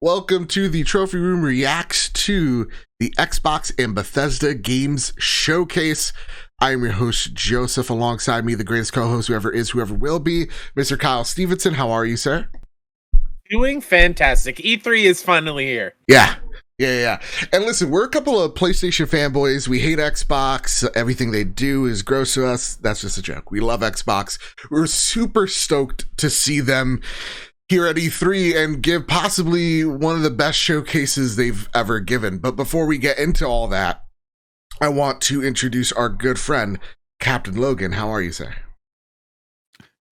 Welcome to the Trophy Room Reacts to the Xbox and Bethesda Games Showcase. I am your host, Joseph. Alongside me, the greatest co-host who ever is, who ever will be, Mr. Kyle Stevenson. How are you, sir? Doing fantastic. E3 is finally here. Yeah. And listen, we're a couple of PlayStation fanboys. We hate Xbox. Everything they do is gross to us. That's just a joke. We love Xbox. We're super stoked to see them here at E3 and give possibly one of the best showcases they've ever given. But before we get into all that, I want to introduce our good friend, Captain Logan. How are you, sir?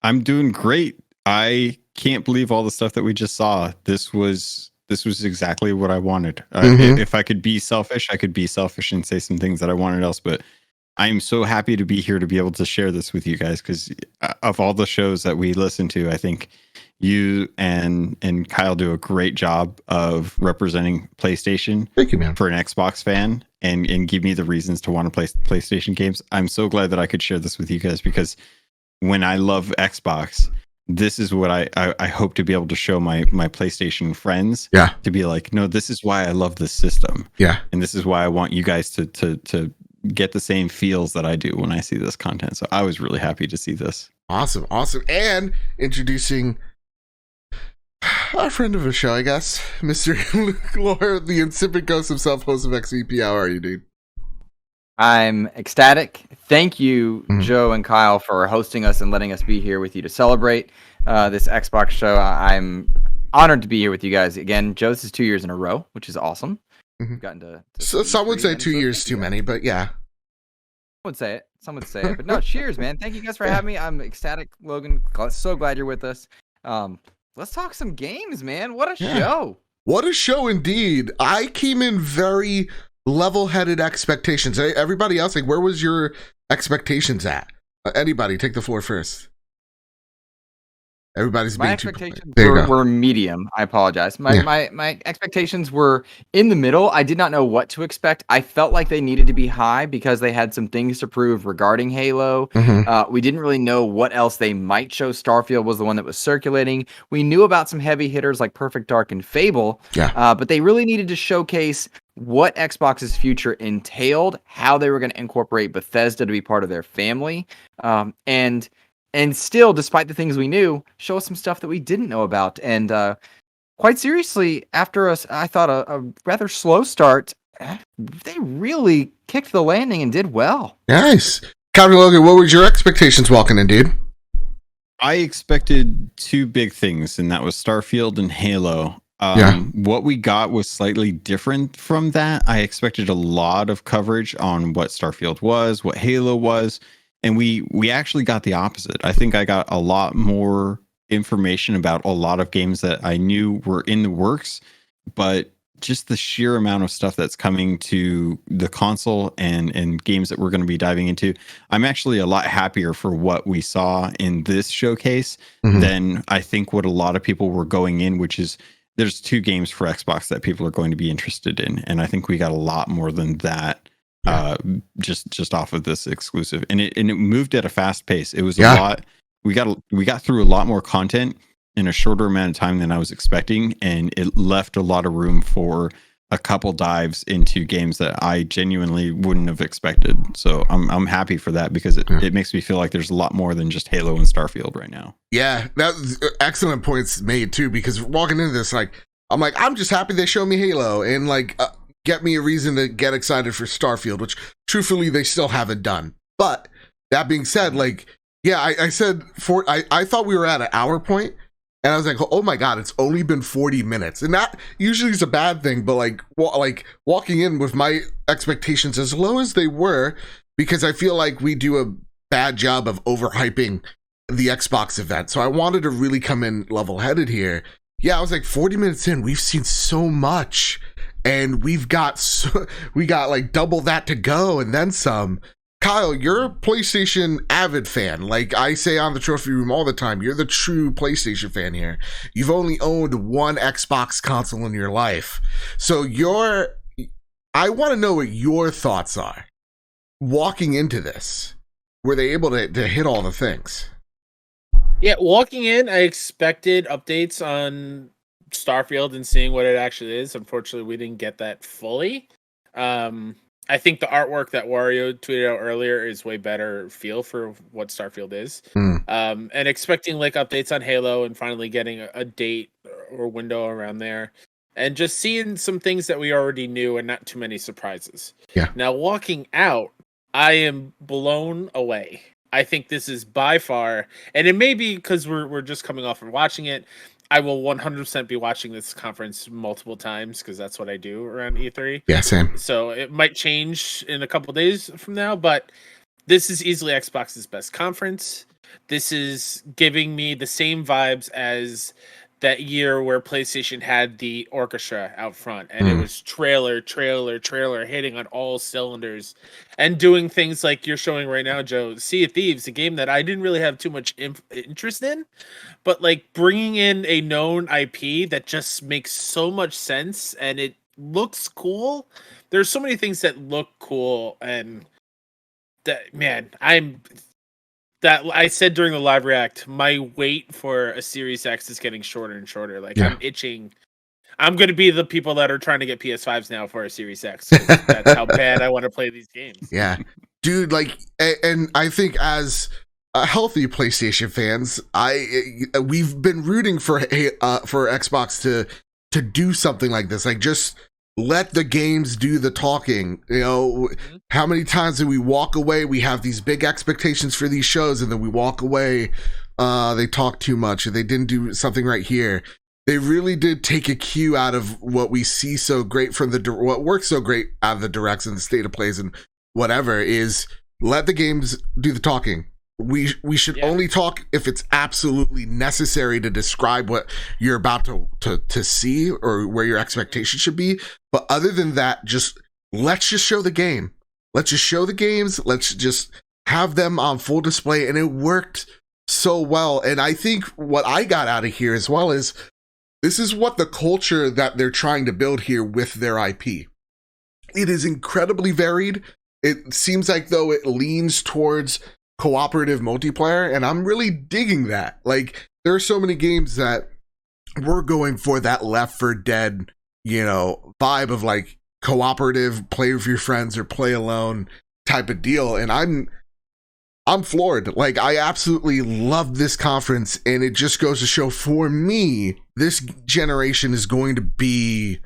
I'm doing great. I can't believe all the stuff that we just saw. This was exactly what I wanted. If I could be selfish, I could be selfish and say some things that I wanted else, but I'm so happy to be here to be able to share this with you guys, because of all the shows that we listen to, I think you and Kyle do a great job of representing PlayStation. Thank you, man. For an Xbox fan and give me the reasons to want to play PlayStation games. I'm so glad that I could share this with you guys, because when I love Xbox, this is what I hope to be able to show my PlayStation friends. Yeah. To be like, no, this is why I love this system. Yeah. And this is why I want you guys to get the same feels that I do when I see this content. So I was really happy to see this. Awesome. And introducing our friend of the show, I guess, Mr. Luke Lore, the insipid ghost himself, host of XVP. How are you, dude? I'm ecstatic. Thank you, Joe and Kyle, for hosting us and letting us be here with you to celebrate this Xbox show. I'm honored to be here with you guys again. Joe, this is 2 years in a row, which is awesome. We've gotten to so some would say 2 years too many, but yeah. Some would say it. But no, cheers, man. Thank you guys for having me. I'm ecstatic, Logan. So glad you're with us. Let's talk some games, man. What a show. What a show indeed. I came in very level-headed expectations. Everybody else, like, where was your expectations at? Anybody, take the floor first. Everybody's my being expectations were medium. I apologize. My expectations were in the middle. I did not know what to expect. I felt like they needed to be high because they had some things to prove regarding Halo. We didn't really know what else they might show. Starfield was the one that was circulating. We knew about some heavy hitters like Perfect Dark and Fable. But they really needed to showcase what Xbox's future entailed, how they were going to incorporate Bethesda to be part of their family, and still, despite the things we knew, show us some stuff that we didn't know about. And quite seriously, after I thought a rather slow start, they really kicked the landing and did well. Nice. Captain Logan, what were your expectations walking in, dude? I expected two big things, and that was Starfield and Halo. What we got was slightly different from that. I expected a lot of coverage on what Starfield was, what Halo was. And we actually got the opposite. I think I got a lot more information about a lot of games that I knew were in the works, but just the sheer amount of stuff that's coming to the console and games that we're going to be diving into, I'm actually a lot happier for what we saw in this showcase than I think what a lot of people were going in, which is there's two games for Xbox that people are going to be interested in. And I think we got a lot more than that. Just off of this exclusive, and it moved at a fast pace. It was a lot. We got through a lot more content in a shorter amount of time than I was expecting, and it left a lot of room for a couple dives into games that I genuinely wouldn't have expected. So I'm happy for that, because it makes me feel like there's a lot more than just Halo and Starfield right now. Yeah, that's excellent points made too, because walking into this, I'm just happy they showed me Halo and get me a reason to get excited for Starfield, which truthfully they still haven't done. But that being said, I said I thought we were at an hour point, and I was like, oh my god, it's only been 40 minutes, and that usually is a bad thing. But walking in with my expectations as low as they were, because I feel like we do a bad job of overhyping the Xbox event, so I wanted to really come in level-headed here. I was like, 40 minutes in, we've seen so much. And we got double that to go and then some. Kyle, you're a PlayStation avid fan. Like I say on the Trophy Room all the time, you're the true PlayStation fan here. You've only owned one Xbox console in your life. So I want to know what your thoughts are. Walking into this, were they able to hit all the things? Yeah, walking in, I expected updates on Starfield and seeing what it actually is. Unfortunately, we didn't get that fully. I think the artwork that Wario tweeted out earlier is way better feel for what Starfield is. And expecting like updates on Halo and finally getting a date or window around there. And just seeing some things that we already knew and not too many surprises. Yeah. Now, walking out, I am blown away. I think this is by far, and it may be because we're just coming off of watching it. I will 100% be watching this conference multiple times because that's what I do around E3. Yeah, same. So it might change in a couple days from now, but this is easily Xbox's best conference. This is giving me the same vibes as that year where PlayStation had the orchestra out front, and it was trailer hitting on all cylinders and doing things like you're showing right now, Joe. Sea of Thieves, a game that I didn't really have too much interest in, but like bringing in a known IP that just makes so much sense and it looks cool. There's so many things that look cool, and that, man, I said during the live react, my wait for a Series X is getting shorter and shorter. Like, I'm itching. I'm going to be the people that are trying to get PS5s now for a Series X. That's how bad I want to play these games. Yeah. Dude, like, and I think as healthy PlayStation fans, we've been rooting for Xbox to do something like this. Like, just let the games do the talking. You know, how many times do we walk away? We have these big expectations for these shows, and then we walk away. They talk too much, or they didn't do something right here. They really did take a cue out of what we see so great from what works so great out of the directs and the state of plays and whatever, is let the games do the talking. We should only talk if it's absolutely necessary to describe what you're about to see or where your expectations should be. But other than that, let's just show the game. Let's just show the games. Let's just have them on full display. And it worked so well. And I think what I got out of here as well is this is what the culture that they're trying to build here with their IP. It is incredibly varied. It seems like though it leans towards cooperative multiplayer, and I'm really digging that. Like, there are so many games that we're going for that Left 4 Dead, vibe of like cooperative, play with your friends or play alone type of deal, and I'm floored. Like, I absolutely love this conference, and it just goes to show, for me, this generation is going to be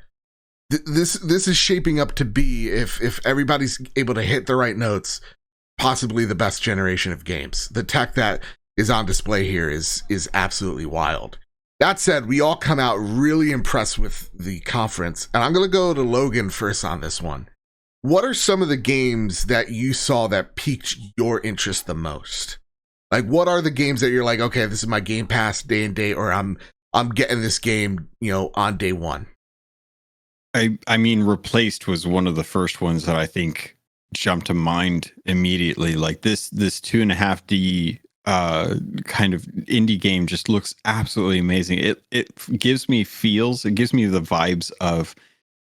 this is shaping up to be, if everybody's able to hit the right notes, possibly the best generation of games. The tech that is on display here is absolutely wild. That said, we all come out really impressed with the conference, and I'm going to go to Logan first on this one. What are some of the games that you saw that piqued your interest the most? Like, what are the games that you're like, okay, this is my Game Pass day and date, or I'm getting this game, on day one? I mean, Replaced was one of the first ones that I think jumped to mind immediately. Like this 2.5D kind of indie game just looks absolutely amazing. It gives me the vibes of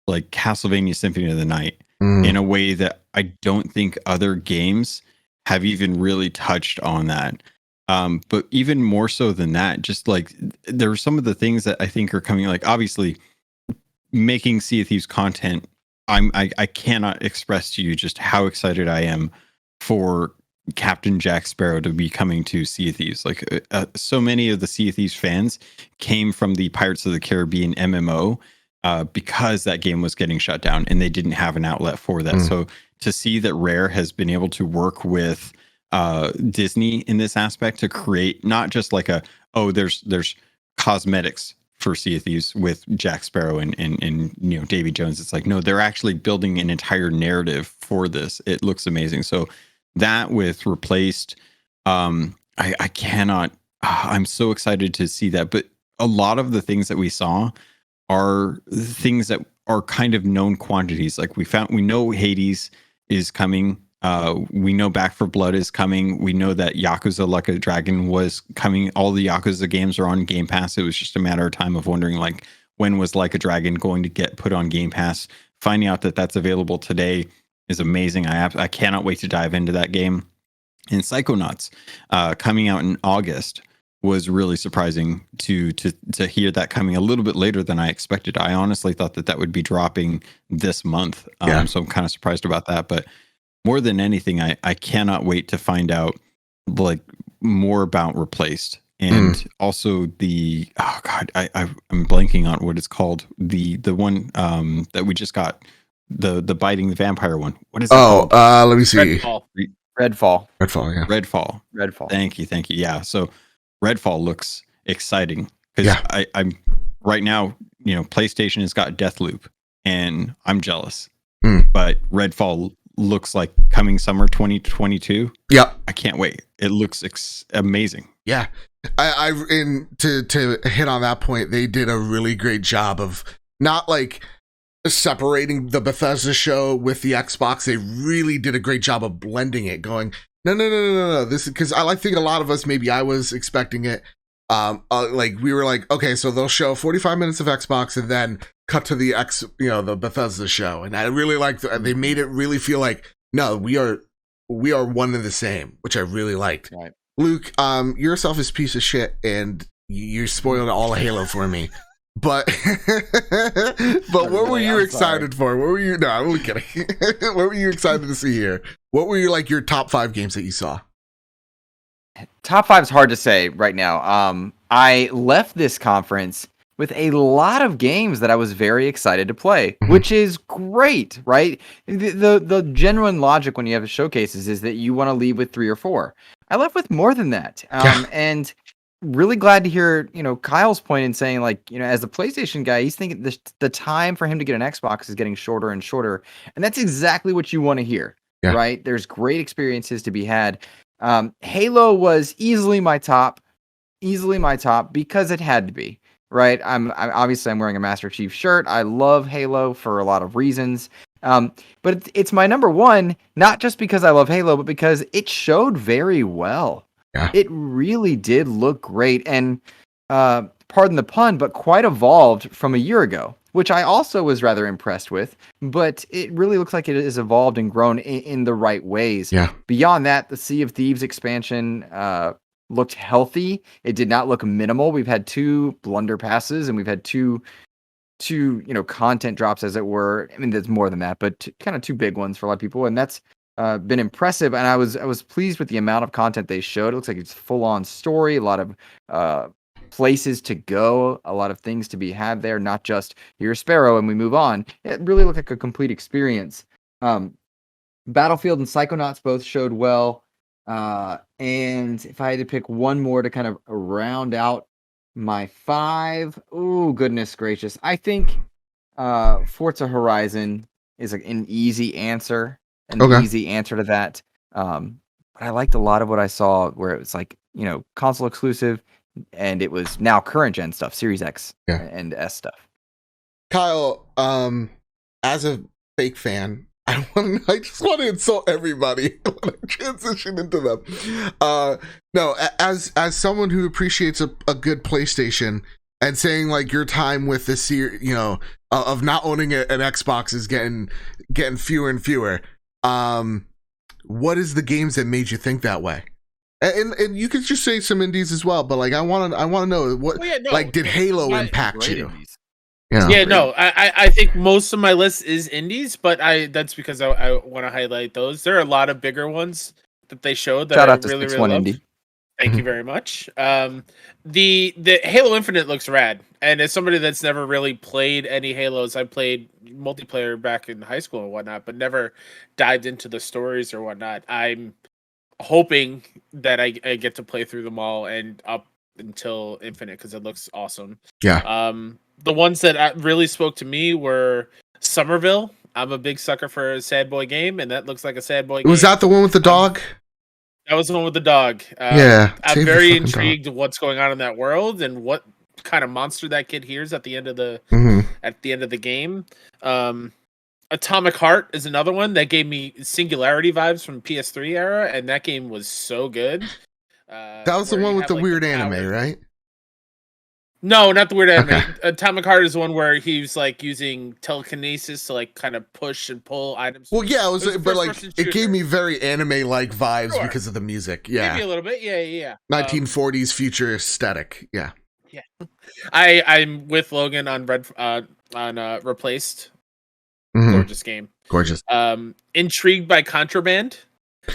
like Castlevania Symphony of the Night in a way that I don't think other games have even really touched on that. But even more so than that, just like there are some of the things that I think are coming, like obviously making Sea of Thieves content. I cannot express to you just how excited I am for Captain Jack Sparrow to be coming to Sea of Thieves. Like so many of the Sea of Thieves fans came from the Pirates of the Caribbean MMO because that game was getting shut down and they didn't have an outlet for that. So to see that Rare has been able to work with Disney in this aspect to create not just like there's cosmetics for Sea of Thieves with Jack Sparrow and Davy Jones. It's like, no, they're actually building an entire narrative for this. It looks amazing. So that with Replaced, I cannot, I'm so excited to see that. But a lot of the things that we saw are things that are kind of known quantities. Like we know Hades is coming. We know Back 4 Blood is coming. We know that Yakuza Like a Dragon was coming. All the Yakuza games are on Game Pass. It was just a matter of time of wondering, like, when was Like a Dragon going to get put on Game Pass? Finding out that that's available today is amazing. I cannot wait to dive into that game. And Psychonauts coming out in August. was really surprising to hear that coming a little bit later than I expected. I honestly thought that would be dropping this month. So I'm kind of surprised about that. But more than anything, I cannot wait to find out like more about Replaced. And also the I'm blanking on what it's called. The one that we just got, the biting the vampire one. What is it called? Let me see. Redfall. Redfall, yeah. Redfall. Thank you. Yeah. So Redfall looks exciting because I'm right now, PlayStation has got Deathloop and I'm jealous. But Redfall looks like coming summer 2022. Yeah. I can't wait. It looks amazing. Yeah. To hit on that point, they did a really great job of not like separating the Bethesda show with the Xbox. They really did a great job of blending it, going, no. This is because I think a lot of us, maybe I was expecting it. Like we were like, okay, so they'll show 45 minutes of Xbox and then cut to the Bethesda show. And I really liked they made it really feel like, no, we are one and the same, which I really liked. Right. Luke, you're a selfish piece of shit and you spoiled all of Halo for me. But what were you excited for? What were you? No, I'm only kidding. What were you excited to see here? What were your top 5 games that you saw? Top 5 is hard to say right now. I left this conference with a lot of games that I was very excited to play, which is great, right? The genuine logic when you have showcases is that you want to leave with 3 or 4. I left with more than that, and really glad to hear Kyle's point in saying, like, as a PlayStation guy, he's thinking the time for him to get an Xbox is getting shorter and shorter, and that's exactly what you want to hear, right? There's great experiences to be had. Halo was easily my top because it had to be, right? I'm obviously wearing a Master Chief shirt. I love Halo for a lot of reasons. But it's my number one, not just because I love Halo, but because it showed very well. Yeah. It really did look great, and pardon the pun, but quite evolved from a year ago, which I also was rather impressed with. But it really looks like it has evolved and grown in the right ways. Yeah. Beyond that, the Sea of Thieves expansion looked healthy. It did not look minimal. We've had 2 blunder passes, and we've had two content drops, as it were. I mean, there's more than that, but kind of 2 big ones for a lot of people, and that's been impressive. And I was pleased with the amount of content they showed. It looks like it's full on story, a lot of places to go, a lot of things to be had there, not just you're a Sparrow and we move on. It really looked like a complete experience. Battlefield and Psychonauts both showed well. And if I had to pick one more to kind of round out my 5, oh goodness gracious, I think Forza Horizon is an easy answer. Easy answer to that. But I liked a lot of what I saw where it was like, console exclusive, and it was now current gen stuff, Series X and S stuff. Kyle, as a fake fan, I just want to insult everybody. I want to transition into them. No, as someone who appreciates a good PlayStation, and saying like your time with this series, of not owning an Xbox is getting fewer and fewer. What is the games that made you think that way? And you could just say some indies as well, but like I want to know what did Halo impact you? I think most of my list is indies, but that's because I want to highlight those. There are a lot of bigger ones that they showed that I really love. Indie. Thank you very much. The Halo Infinite looks rad, and as somebody that's never really played any Halos, I played multiplayer back in high school and whatnot, but never dived into the stories or whatnot. I'm hoping that I get to play through them all and up until Infinite because it looks awesome. Yeah. The ones that really spoke to me were Somerville. I'm a big sucker for a sad boy game, and that looks like a sad boy game. Was that the one with the dog? That was the one with the dog. Yeah. I'm very intrigued of what's going on in that world and what kind of monster that kid hears at the end of the game. Atomic Heart is another one that gave me Singularity vibes from PS3 era, and that game was so good. That was the one with the weird anime, right? No, not the weird anime. Okay. Atomic Heart is the one where he's like using telekinesis to like kind of push and pull items. Well, yeah, was a but like first-person it gave shooter. me very anime-like vibes Sure. because of the music. Yeah, Maybe a little bit. Yeah. 1940s future aesthetic. Yeah. I'm with Logan on Replaced. Mhm. Gorgeous game. Gorgeous. Intrigued by Contraband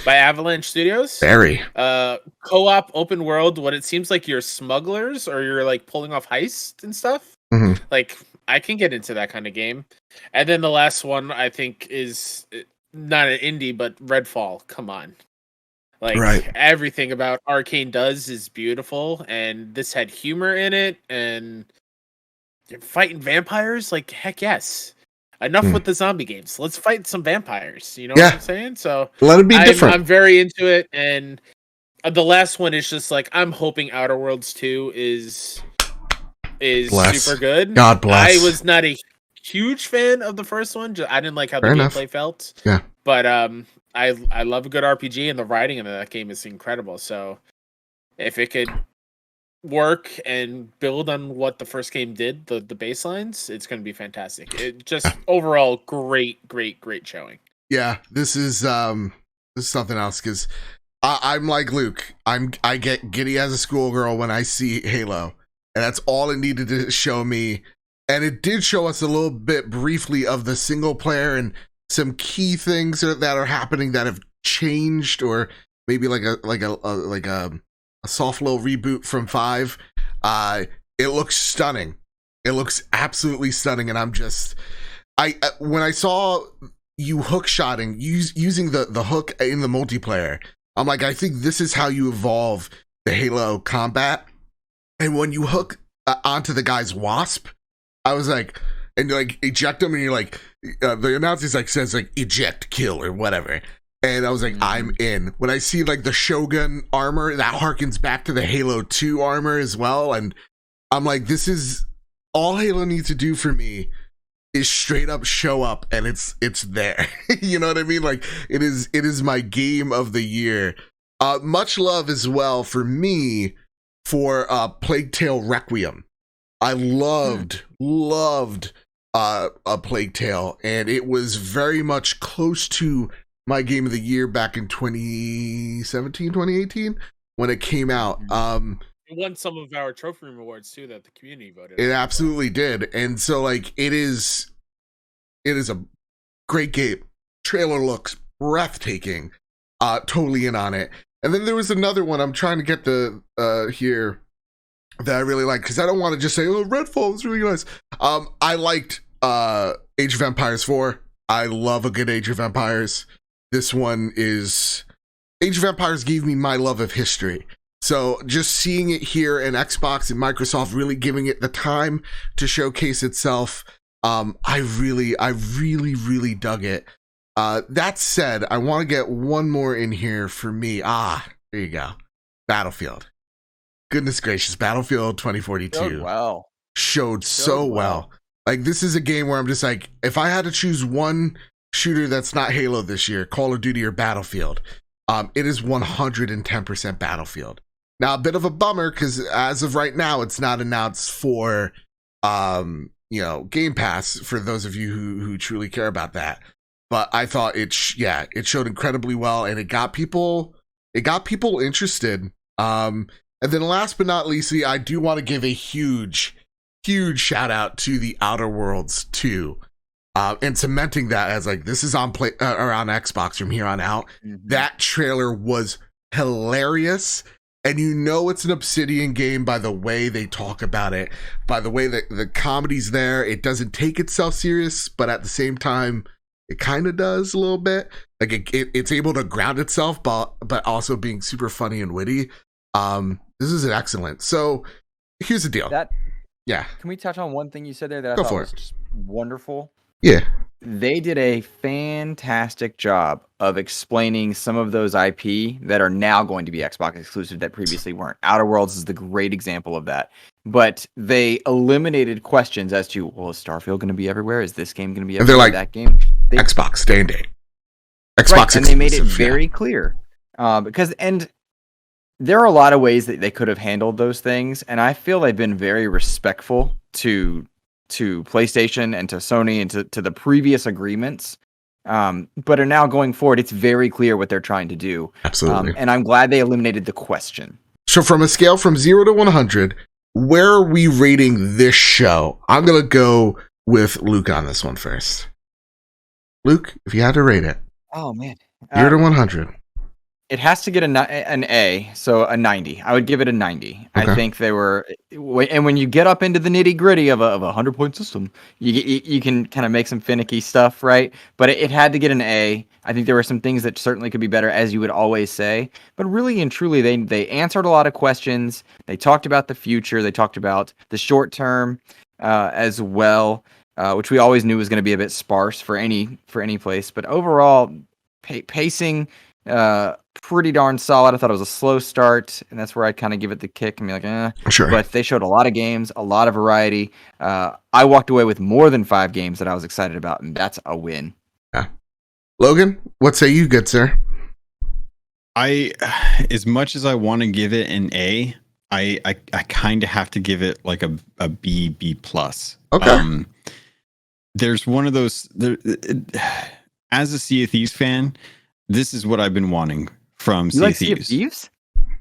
by Avalanche Studios. Very. Co-op open world. What it seems like you're smugglers or you're like pulling off heists and stuff. Mhm. Like I can get into that kind of game. And then the last one I think is not an indie, but Redfall. Come on. Like Right. everything about Arcane does is beautiful, and this had humor in it, and fighting vampires. Like heck yes. Enough with the zombie games. Let's fight some vampires. You know Yeah. what I'm saying? So Let it be different. I'm very into it, and the last one is just like I'm hoping Outer Worlds 2 is Bless. super good. God bless. I was not a huge fan of the first one. I didn't like how Fair the enough. gameplay felt. Yeah. But I love a good RPG, and the writing in that game is incredible. So if it could work and build on what the first game did, the baselines, it's going to be fantastic. It just overall great showing. Yeah, this is something else because I'm like Luke. I get giddy as a schoolgirl when I see Halo, and that's all it needed to show me. And it did show us a little bit briefly of the single player and some key things that are happening that have changed, or maybe like a soft little reboot from 5. It looks stunning. It looks absolutely stunning, and I'm just when I saw you hook shotting using the hook in the multiplayer, I'm like, I think this is how you evolve the Halo combat. And when you hook onto the guy's wasp, I was like, and you like eject him, and you're like, the announcer like says like eject, kill, or whatever. And I was like, I'm in. When I see like the Shogun armor, that harkens back to the Halo 2 armor as well. And I'm like, this is all Halo needs to do for me is straight up show up, and it's there. You know what I mean? Like it is my game of the year. Much love as well for me for Plague Tale Requiem. I loved a Plague Tale, and it was very much close to my game of the year back in 2017, 2018 when it came out. It won some of our trophy room awards too that the community voted. It absolutely did. And so like it is a great game. Trailer looks breathtaking. Totally in on it. And then there was another one I'm trying to get the here that I really like, because I don't want to just say, oh, Redfall is really nice. I liked Age of Empires 4. I love a good Age of Empires. This one is Age of Empires gave me my love of history. So just seeing it here in Xbox and Microsoft really giving it the time to showcase itself, I really dug it. That said, I want to get one more in here for me. There you go. Battlefield. Goodness gracious, Battlefield 2042 showed so well. Like, this is a game where I'm just like, if I had to choose one shooter that's not Halo this year, Call of Duty or Battlefield, it is 110% Battlefield. Now, a bit of a bummer because as of right now, it's not announced for Game Pass for those of you who truly care about that. But I thought it showed incredibly well, and it got people interested. And then last but not least, I do want to give a huge shout out to the Outer Worlds 2. And cementing that as like, this is on Xbox from here on out. Mm-hmm. That trailer was hilarious. And it's an Obsidian game by the way they talk about it, by the way that the comedy's there. It doesn't take itself serious, but at the same time, it kind of does a little bit. Like it's able to ground itself, but also being super funny and witty. This is an excellent. So here's the deal. Can we touch on one thing you said there that I thought was just wonderful? Yeah. They did a fantastic job of explaining some of those IP that are now going to be Xbox exclusive that previously weren't. Outer Worlds is the great example of that. But they eliminated questions as to, well, is Starfield going to be everywhere? Is this game going to be everywhere? And they're like, that game? Xbox day and date. Xbox right, and they made it very clear. there are a lot of ways that they could have handled those things, and I feel they've been very respectful to PlayStation and to Sony and to the previous agreements. But are now going forward, it's very clear what they're trying to do. Absolutely. And I'm glad they eliminated the question. So from a scale from 0 to 100, where are we rating this show? I'm going to go with Luke on this one first. Luke, if you had to rate it. Oh, man. 0 to 100. It has to get an A, so a 90. I would give it a 90. Okay. I think they were, and when you get up into the nitty gritty of a 100-point system, you can kind of make some finicky stuff, right? But it had to get an A. I think there were some things that certainly could be better, as you would always say. But really and truly, they answered a lot of questions. They talked about the future. They talked about the short term as well, which we always knew was going to be a bit sparse for any place. But overall, pacing. Pretty darn solid. I thought it was a slow start, and that's where I'd kind of give it the kick and be like, Sure. But they showed a lot of games, a lot of variety. I walked away with more than 5 games that I was excited about, and that's a win. Yeah. Logan, what say you, good sir? As much as I want to give it an A, I kind of have to give it like a B plus. Okay. There's one of those. As a Sea of Thieves fan, this is what I've been wanting from Sea of Thieves. Sea of Thieves?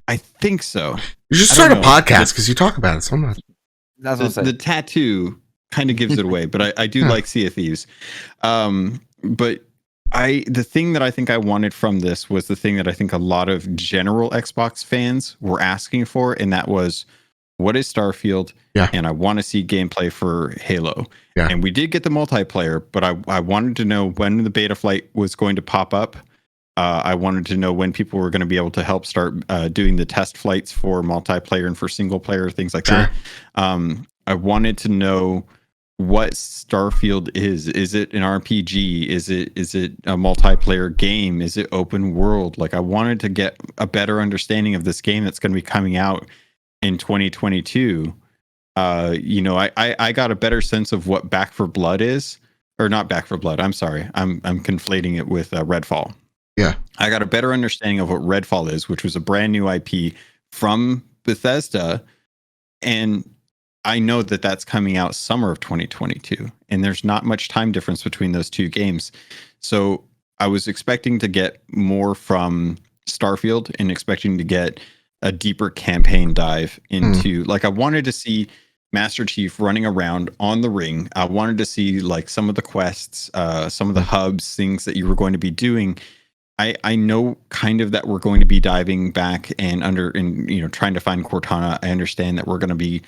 I think so. You should start a podcast because you talk about it so much. That's what I'm saying. The tattoo kind of gives it away, but I do like Sea of Thieves. But the thing that I think I wanted from this was the thing that I think a lot of general Xbox fans were asking for, and that was, what is Starfield? Yeah. And I want to see gameplay for Halo. Yeah. And we did get the multiplayer, but I wanted to know when the beta flight was going to pop up. I wanted to know when people were going to be able to help start doing the test flights for multiplayer and for single player, things like that. I wanted to know what Starfield is. Is it an RPG? Is it a multiplayer game? Is it open world? Like, I wanted to get a better understanding of this game that's going to be coming out in 2022. I got a better sense of what Back 4 Blood is, or not Back 4 Blood. I'm sorry. I'm conflating it with Redfall. Yeah. I got a better understanding of what Redfall is, which was a brand new IP from Bethesda. And I know that that's coming out summer of 2022. And there's not much time difference between those two games. So I was expecting to get more from Starfield and expecting to get a deeper campaign dive into, like, I wanted to see Master Chief running around on the ring. I wanted to see like some of the quests, some of the hubs, things that you were going to be doing. I know kind of that we're going to be diving back and trying to find Cortana. I understand that we're going to be,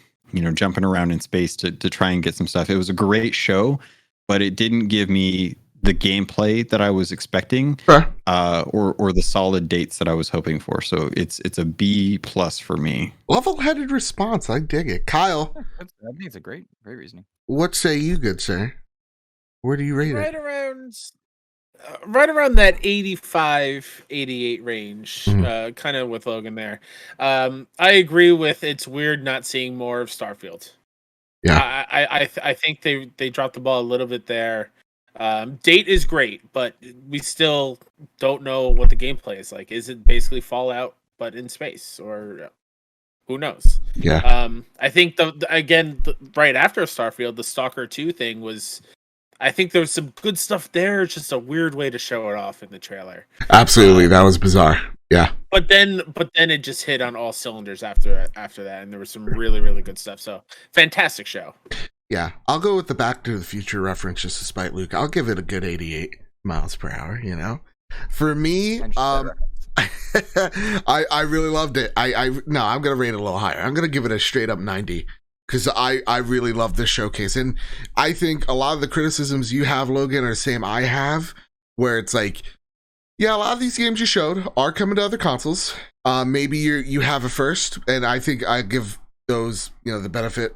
jumping around in space to try and get some stuff. It was a great show, but it didn't give me the gameplay that I was expecting, Sure. or the solid dates that I was hoping for. So it's a B plus for me. Level-headed response. I dig it. Kyle, I think it's a great reasoning. what say you, good sir? Where do you rate it? Right around that 85, 88 range, kind of with Logan there. I agree with, it's weird not seeing more of Starfield. Yeah. I think they dropped the ball a little bit there. Date is great, but we still don't know what the gameplay is like. Is it basically Fallout but in space, or who knows? Yeah. I think right after Starfield, the Stalker 2 thing was, I think there was some good stuff there. It's just a weird way to show it off in the trailer. Absolutely, that was bizarre. Yeah. But then it just hit on all cylinders after that, and there was some really, really good stuff. So fantastic show. Yeah, I'll go with the Back to the Future reference just to spite Luke. I'll give it a good 88 miles per hour, For me, I really loved it. I'm going to rate it a little higher. I'm going to give it a straight up 90 because I really love this showcase. And I think a lot of the criticisms you have, Logan, are the same I have, where it's like, yeah, a lot of these games you showed are coming to other consoles. Maybe you have a first, and I think I give those, the benefit,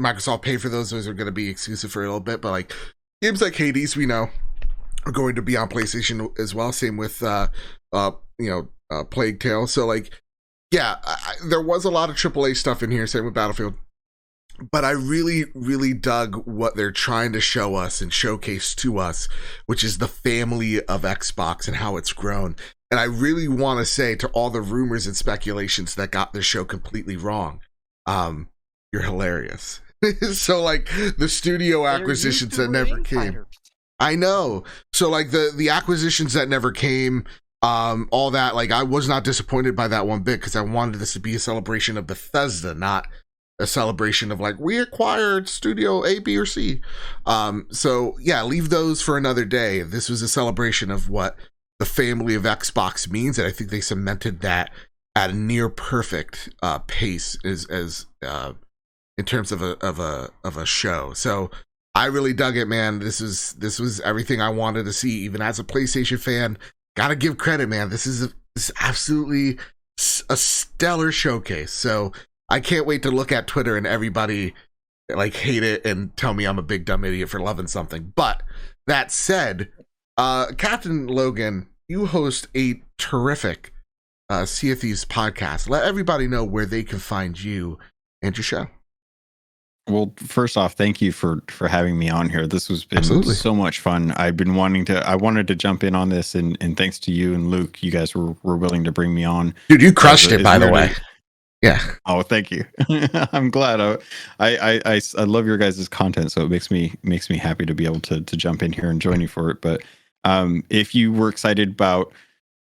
Microsoft pay for those. Those are going to be exclusive for a little bit, but like games like Hades, we know are going to be on PlayStation as well. Same with, Plague Tale. So like, yeah, there was a lot of AAA stuff in here. Same with Battlefield. But I really, really dug what they're trying to show us and showcase to us, which is the family of Xbox and how it's grown. And I really want to say to all the rumors and speculations that got this show completely wrong, you're hilarious. So like the studio acquisitions that never came. I know. So like the acquisitions that never came, all that, like I was not disappointed by that one bit because I wanted this to be a celebration of Bethesda, not a celebration of like we acquired studio A, B, or C. So yeah, leave those for another day. This was a celebration of what the family of Xbox means, and I think they cemented that at a near perfect pace as in terms of a show. So I really dug it, man. This was everything I wanted to see, even as a PlayStation fan. Gotta give credit, man. This is absolutely a stellar showcase. So I can't wait to look at Twitter and everybody like hate it and tell me I'm a big dumb idiot for loving something. But that said, Captain Logan, you host a terrific Sea of Thieves podcast. Let everybody know where they can find you and your show. Well, first off, thank you for having me on here. This has been so much fun. I wanted to jump in on this, and thanks to you and Luke, you guys were willing to bring me on. Dude, you crushed it, by the way. Yeah. Oh, thank you. I'm glad. I love your guys' content, so it makes me happy to be able to jump in here and join you for it. But if you were excited about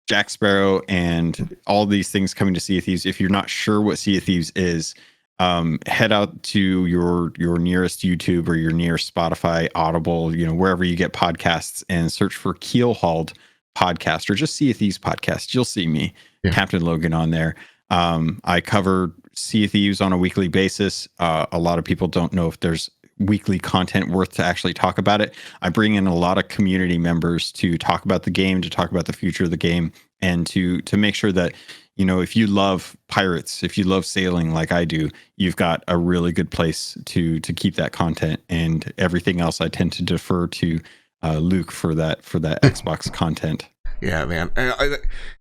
Jack Sparrow and all these things coming to Sea of Thieves, if you're not sure what Sea of Thieves is, head out to your nearest YouTube or your nearest Spotify, Audible, wherever you get podcasts, and search for Keelhauled podcast or just Sea of Thieves podcast. You'll see me, Captain Logan, on there. I cover Sea of Thieves on a weekly basis. A lot of people don't know if there's weekly content worth to actually talk about it. I bring in a lot of community members to talk about the game, to talk about the future of the game, and to make sure that, if you love pirates, if you love sailing like I do, you've got a really good place to keep that content. And everything else, I tend to defer to Luke for that Xbox content. Yeah, man.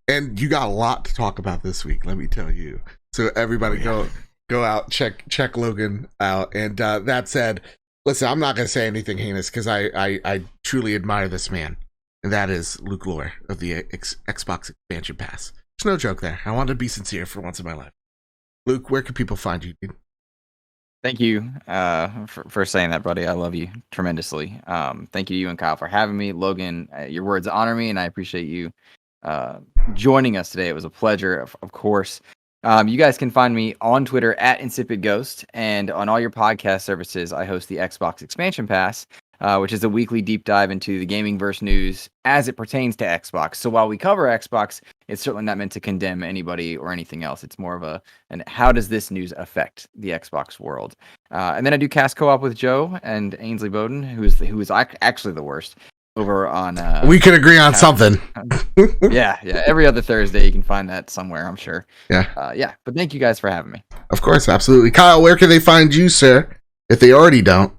And you got a lot to talk about this week, let me tell you. So everybody go out, check Logan out. And that said, listen, I'm not going to say anything heinous because I truly admire this man. And that is Luke Lore of the Xbox Expansion Pass. There's no joke there. I wanted to be sincere for once in my life. Luke, where can people find you, dude? Thank you for saying that, buddy. I love you tremendously. Thank you and Kyle for having me. Logan, your words honor me, and I appreciate you joining us today. It was a pleasure, of course. You guys can find me on Twitter at Insipid Ghost, and on all your podcast services, I host the Xbox Expansion Pass, which is a weekly deep dive into the gaming-verse news as it pertains to Xbox. So while we cover Xbox, it's certainly not meant to condemn anybody or anything else. It's more of an how does this news affect the Xbox world? And then I do cast co-op with Joe and Ainsley Bowden, who is actually the worst, over on... we can agree on something. Yeah. Every other Thursday, you can find that somewhere, I'm sure. Yeah. But thank you guys for having me. Of course, absolutely. Kyle, where can they find you, sir, if they already don't?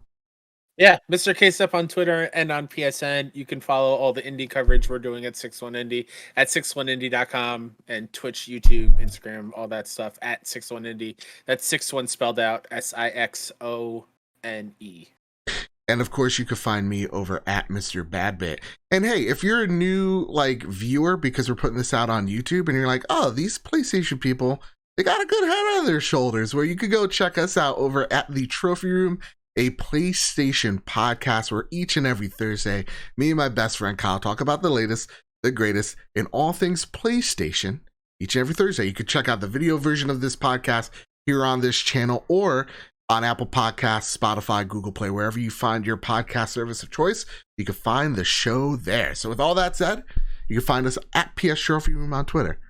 Yeah, Mr. K-Stuff on Twitter and on PSN. You can follow all the indie coverage we're doing at 61indie at 61indie.com and Twitch, YouTube, Instagram, all that stuff at 61indie. That's 61 spelled out SIXONE. And of course, you can find me over at Mr. Badbit. And hey, if you're a new viewer, because we're putting this out on YouTube, and you're like, oh, these PlayStation people, they got a good head on their shoulders, where you could go check us out over at the Trophy Room, a PlayStation podcast, where each and every Thursday, me and my best friend Kyle talk about the latest, the greatest in all things PlayStation. Each and every Thursday, you can check out the video version of this podcast here on this channel or on Apple Podcasts, Spotify, Google Play, wherever you find your podcast service of choice. You can find the show there. So with all that said, you can find us at PS Trophy Room on Twitter.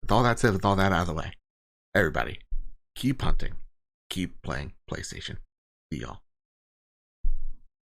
With all that said, with all that out of the way, everybody, keep hunting, keep playing PlayStation. See y'all.